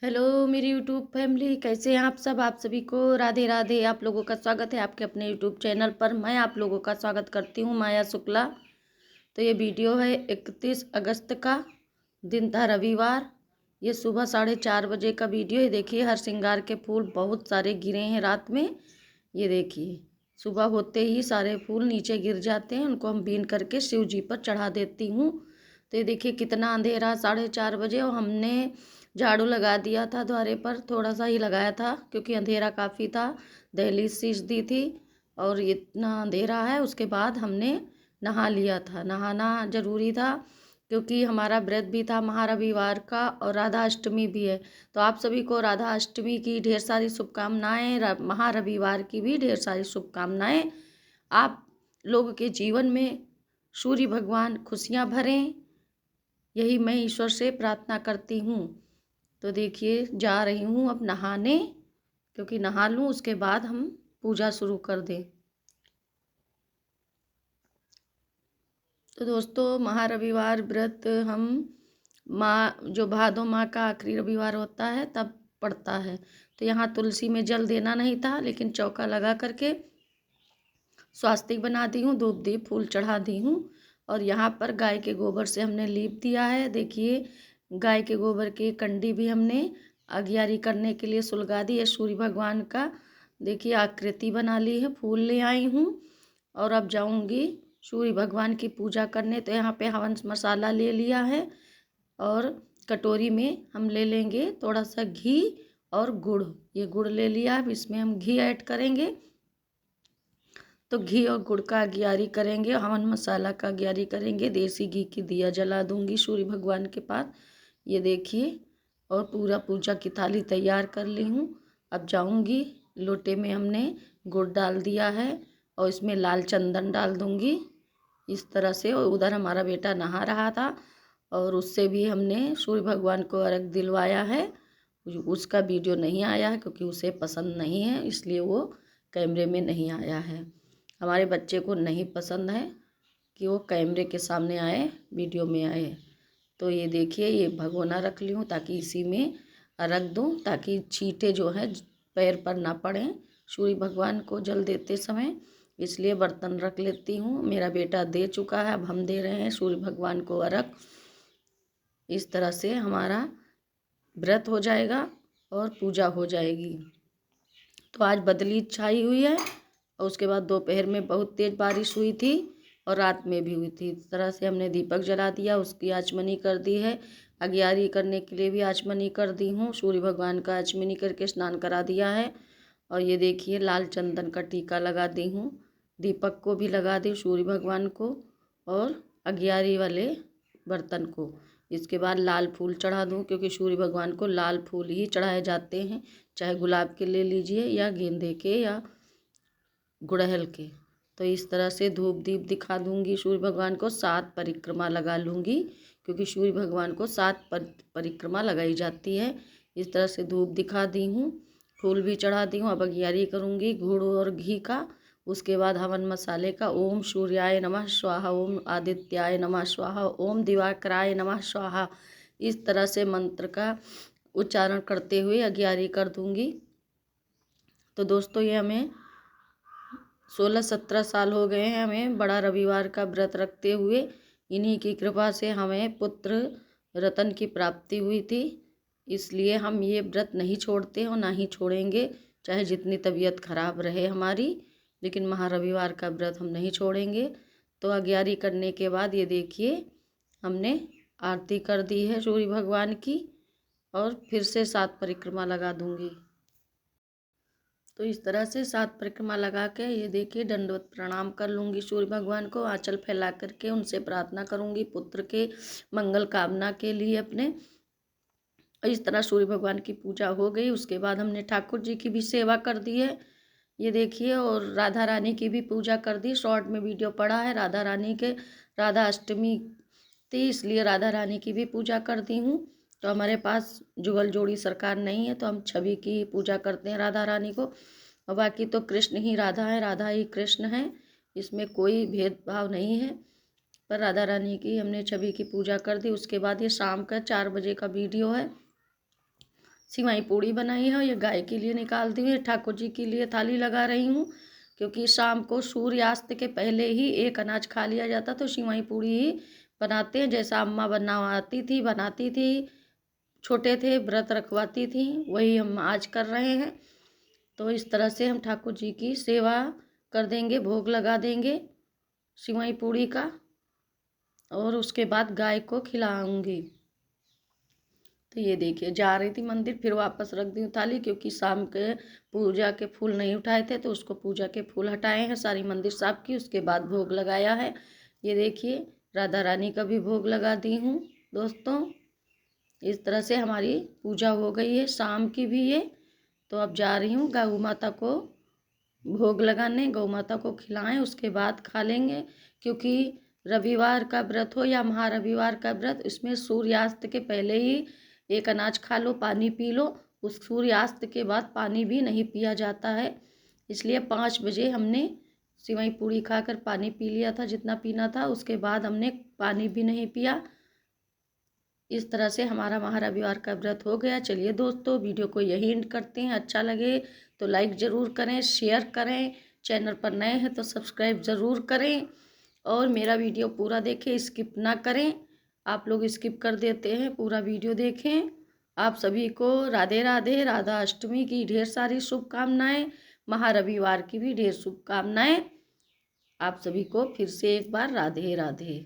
Hello मेरी YouTube family, कैसे हैं आप सब। आप सभी को राधे राधे। आप लोगों का स्वागत है आपके अपने यूट्यूब चैनल पर। मैं आप लोगों का स्वागत करती हूं, माया शुक्ला। तो ये वीडियो है 31 अगस्त का, दिन था रविवार। ये सुबह 4:30 बजे का वीडियो है। देखिए हर श्रृंगार के फूल बहुत सारे गिरे हैं रात में। ये देखिए सुबह होते ही सारे फूल नीचे गिर जाते हैं, उनको हम बीन करके शिव जी पर चढ़ा देती हूँ। तो ये देखिए कितना अंधेरा, 4:30 बजे, और हमने झाड़ू लगा दिया था द्वारे पर, थोड़ा सा ही लगाया था क्योंकि अंधेरा काफ़ी था। दहलीज सींच दी थी और इतना अंधेरा है। उसके बाद हमने नहा लिया था। नहाना ज़रूरी था क्योंकि हमारा व्रत भी था महारविवार का और राधा अष्टमी भी है। तो आप सभी को राधा अष्टमी की ढेर सारी शुभकामनाएं, महारविवार की भी ढेर सारी शुभकामनाएं। आप लोगों के जीवन में सूर्य भगवान खुशियां भरें, यही मैं ईश्वर से प्रार्थना करती हूँ। तो देखिए जा रही हूँ अब नहाने, क्योंकि नहा लूँ उसके बाद हम पूजा शुरू कर दें। तो दोस्तों महारविवार व्रत हम माँ जो भादों माह का आखिरी रविवार होता है तब पड़ता है। तो यहाँ तुलसी में जल देना नहीं था, लेकिन चौका लगा करके स्वास्तिक बना दी हूँ, धूप दीप फूल चढ़ा दी हूँ। और यहाँ पर गाय के गोबर से हमने लीप दिया है। देखिए गाय के गोबर की कंडी भी हमने अगियारी करने के लिए सुलगा दी है। सूर्य भगवान का देखिए आकृति बना ली है, फूल ले आई हूँ। और अब जाऊँगी सूर्य भगवान की पूजा करने। तो यहाँ पे हवन मसाला ले लिया है और कटोरी में हम ले लेंगे थोड़ा सा घी और गुड़। ये गुड़ ले लिया, अब इसमें हम घी ऐड करेंगे। तो घी और गुड़ का अगियारी करेंगे, हवन मसाला का अगियारी करेंगे। देसी घी की दिया जला दूंगी सूर्य भगवान के पास। ये देखिए, और पूरा पूजा की थाली तैयार कर ली हूँ। अब जाऊंगी, लोटे में हमने गुड़ डाल दिया है और इसमें लाल चंदन डाल दूंगी इस तरह से। और उधर हमारा बेटा नहा रहा था और उससे भी हमने सूर्य भगवान को अर्घ दिलवाया है। उसका वीडियो नहीं आया है क्योंकि उसे पसंद नहीं है, इसलिए वो कैमरे में नहीं आया है। हमारे बच्चे को नहीं पसंद है कि वो कैमरे के सामने आए, वीडियो में आए। तो ये देखिए ये भगोना रख ली हूँ ताकि इसी में रख दूँ, ताकि छींटे जो है पैर पर ना पड़ें सूर्य भगवान को जल देते समय। इसलिए बर्तन रख लेती हूँ। मेरा बेटा दे चुका है, अब हम दे रहे हैं सूर्य भगवान को अर्घ। इस तरह से हमारा व्रत हो जाएगा और पूजा हो जाएगी। तो आज बदली छाई हुई है और उसके बाद दोपहर में बहुत तेज़ बारिश हुई थी और रात में भी हुई थी। इस तरह से हमने दीपक जला दिया, उसकी आचमनी कर दी है। अगियारी करने के लिए भी आचमनी कर दी हूँ। सूर्य भगवान का आचमनी करके स्नान करा दिया है। और ये देखिए लाल चंदन का टीका लगा दी हूँ, दीपक को भी लगा दी, सूर्य भगवान को और अगियारी वाले बर्तन को। इसके बाद लाल फूल चढ़ा दूँ क्योंकि सूर्य भगवान को लाल फूल ही चढ़ाए जाते हैं, चाहे गुलाब के ले लीजिए या गेंदे के या गुड़हल के। तो इस तरह से धूप दीप दिखा दूंगी सूर्य भगवान को। 7 परिक्रमा लगा लूँगी क्योंकि सूर्य भगवान को 7 परिक्रमा लगाई जाती है। इस तरह से धूप दिखा दी हूँ, फूल भी चढ़ा दी हूँ। अब अगियारी करूँगी गुड़ और घी का। उसके बाद हवन मसाले का ओम सूर्याय नमः स्वाहा, ओम आदित्याय नमः स्वाहा, ओम दिवाकराय नमः स्वाहा, इस तरह से मंत्र का उच्चारण करते हुए अगियारी कर दूँगी। तो दोस्तों ये हमें 16-17 साल हो गए हैं हमें बड़ा रविवार का व्रत रखते हुए। इन्हीं की कृपा से हमें पुत्र रतन की प्राप्ति हुई थी, इसलिए हम ये व्रत नहीं छोड़ते और ना ही छोड़ेंगे, चाहे जितनी तबीयत खराब रहे हमारी, लेकिन महारविवार का व्रत हम नहीं छोड़ेंगे। तो अगियारी करने के बाद ये देखिए हमने आरती कर दी है सूर्य भगवान की और फिर से 7 परिक्रमा लगा दूंगी। तो इस तरह से 7 परिक्रमा लगा के ये देखिए दंडवत प्रणाम कर लूँगी सूर्य भगवान को, आंचल फैला करके उनसे प्रार्थना करूँगी पुत्र के मंगल कामना के लिए अपने। और इस तरह सूर्य भगवान की पूजा हो गई। उसके बाद हमने ठाकुर जी की भी सेवा कर दी है, ये देखिए, और राधा रानी की भी पूजा कर दी। शॉर्ट में वीडियो पड़ा है राधा रानी के, राधा अष्टमी थी इसलिए राधा रानी की भी पूजा कर दी हूँ। तो हमारे पास जुगल जोड़ी सरकार नहीं है तो हम छवि की पूजा करते हैं राधा रानी को। और बाकी तो कृष्ण ही राधा है, राधा ही कृष्ण है, इसमें कोई भेदभाव नहीं है। पर राधा रानी की हमने छवि की पूजा कर दी। उसके बाद ये शाम का 4 बजे का वीडियो है। सिवई पूड़ी बनाई है। ये गाय के लिए निकालती हूँ, ठाकुर जी के लिए थाली लगा रही हूँ, क्योंकि शाम को सूर्यास्त के पहले ही एक अनाज खा लिया जाता, तो सिवई पूड़ी ही बनाते हैं। जैसा अम्मा बनाती थी, छोटे थे व्रत रखवाती थी, वही हम आज कर रहे हैं। तो इस तरह से हम ठाकुर जी की सेवा कर देंगे, भोग लगा देंगे सिवई पूड़ी का, और उसके बाद गाय को खिलाऊंगी। तो ये देखिए, जा रही थी मंदिर, फिर वापस रख दी थाली, क्योंकि शाम के पूजा के फूल नहीं उठाए थे, तो उसको पूजा के फूल हटाए हैं, सारी मंदिर साफ की, उसके बाद भोग लगाया है। ये देखिए, राधा रानी का भी भोग लगा दी हूँ दोस्तों। इस तरह से हमारी पूजा हो गई है शाम की भी ये। तो अब जा रही हूँ गौ माता को भोग लगाने, गौ माता को खिलाएं, उसके बाद खा लेंगे, क्योंकि रविवार का व्रत हो या महारविवार का व्रत, इसमें सूर्यास्त के पहले ही एक अनाज खा लो, पानी पी लो। उस सूर्यास्त के बाद पानी भी नहीं पिया जाता है, इसलिए 5 बजे हमने सिवई पूड़ी खाकर पानी पी लिया था जितना पीना था, उसके बाद हमने पानी भी नहीं पिया। इस तरह से हमारा महारविवार का व्रत हो गया। चलिए दोस्तों, वीडियो को यही एंड करते हैं। अच्छा लगे तो लाइक ज़रूर करें, शेयर करें, चैनल पर नए हैं तो सब्सक्राइब ज़रूर करें, और मेरा वीडियो पूरा देखें, स्किप ना करें। आप लोग स्किप कर देते हैं, पूरा वीडियो देखें। आप सभी को राधे राधे, राधा अष्टमी की ढेर सारी शुभकामनाएं, महारविवार की भी ढेर शुभकामनाएं। आप सभी को फिर से एक बार राधे राधे।